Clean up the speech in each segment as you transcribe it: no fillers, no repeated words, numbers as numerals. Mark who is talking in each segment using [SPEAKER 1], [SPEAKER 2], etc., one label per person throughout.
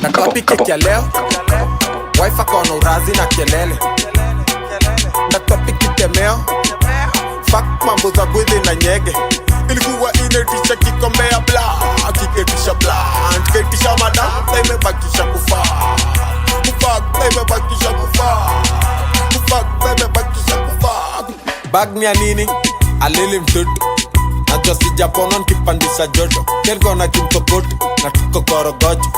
[SPEAKER 1] Na topic ya leo, wife akona urazi na kelele. Na topic kitemeo, fuck mambo za bwidhi na nyege. Ilikuwa inetisha kikombea bla, kiketisha bla, ketisha madam, imebakisha kufa. Kufa, imebakisha kufa. Kufa, imebakisha kufa. Bag ni ya nini? Alili mtoto. Najua sijapona nikipandisha joto. Kelgo na kimtokoto, na tuko korogocho.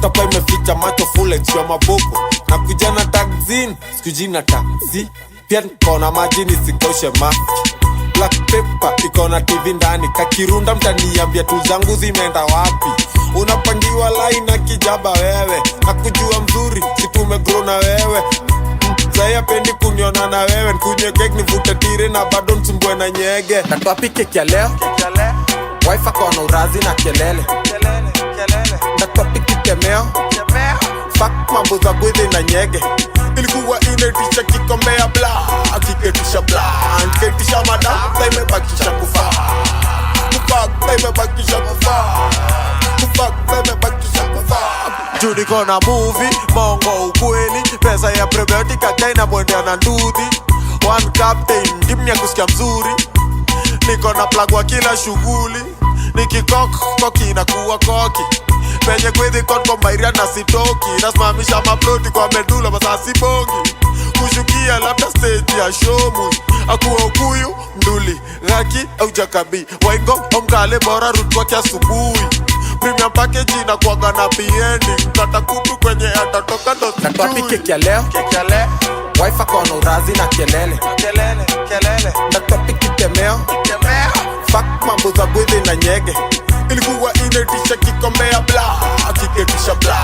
[SPEAKER 1] Topa imeficha macho full extra mabuku. Na kuja na taxin, sikuji na taxi. Pia nikona maji nisikoshe maji. Black paper, ikona TV ndani. Kakirunda mtaniambia tu zangu zimeenda wapi. Unapangiwa line na kijaba wewe. Nakujua mzuri, situmegrow na wewe. Zaya pendi kuniona na wewe. Nkunye kek nivute tire na bado nsumbwe na nyege. Na topic keki ya leo, wife akona urazi na kelele. Na topic kitemeo, fuck mambo za bwidhi na nyege. Ilikuwa inetisha kikombea bla, kiketisha bla, ketisha madam, imebakisha kufa. Kufa, imebakisha kufa. Kufa, imebakisha kufa. Juu niko na movie, mongo ukweli. Pesa ya prebiotic akaina mwendea na ndudhi. One captain, dimnya kusikia mzuri. Niko na plug wa kila shughuli. Nikikok, koki inakuwa koki. Penye kwezi konko mairia na sitoki. Nasimamisha maploti kwa medula masasi bongi. Kushukia labda stage ya show. Akuwa ukuyu, mduli, gaki au jakabi. Waingo, omkale bora rutwa kia subuhi. Premium package inakuwaga na B-ending. Mtata kutu kwenye atatoka ndo sijui. Na topic keki ya leo, wife akona urazi na kelele. Na topic kitemeo, fuck mambo za bwidhi na nyege. Ilikuwa inetisha kikombea bla, kiketisha bla,